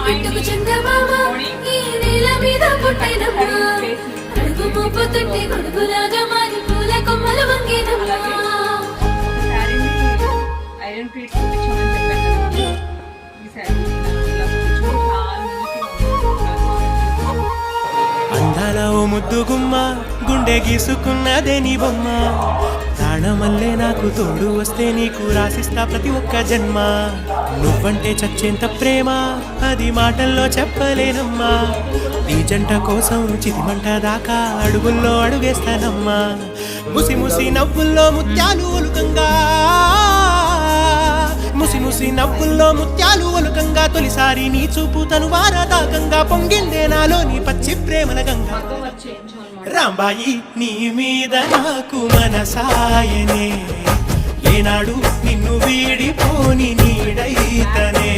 పుట్టుకు చందమామ ఈ నేల మీద పుట్టినమ్మా అడుగు మోపు తొట్టి గొడుగులాగా మారి పూల కొమ్మలు వంగేనమ్మా ఐరన్ ప్లేట్ చూపించమని చెప్పాను ఈ శారీ అందాల ఓ ముద్దు గుమ్మ గుండె గీసుకున్నదే నీ బొమ్మ ప్రాణమల్లే నాకు తోడు వస్తే నీకు రాసిస్తా ప్రతి ఒక్క జన్మ నువ్వంటే చచ్చేంత ప్రేమ అది మాటల్లో చెప్పలేనమ్మా నీ జంట కోసం చితిమంట దాకా అడుగుల్లో అడుగేస్తానమ్మా ముసి ముసి నవ్వుల్లో ముత్యాలు ఒలుకంగా ముసి ముసి నవ్వుల్లో ముత్యాలు ఒలుకంగా తొలిసారి నీ చూపు తను వారదాకంగా పొంగిందే నాలో నీ పచ్చి ప్రేమల గంగా రాంబాయి నీ మీద నాకు మనసాయనే ఏనాడు నిన్ను వీడిపోని నీడైతనే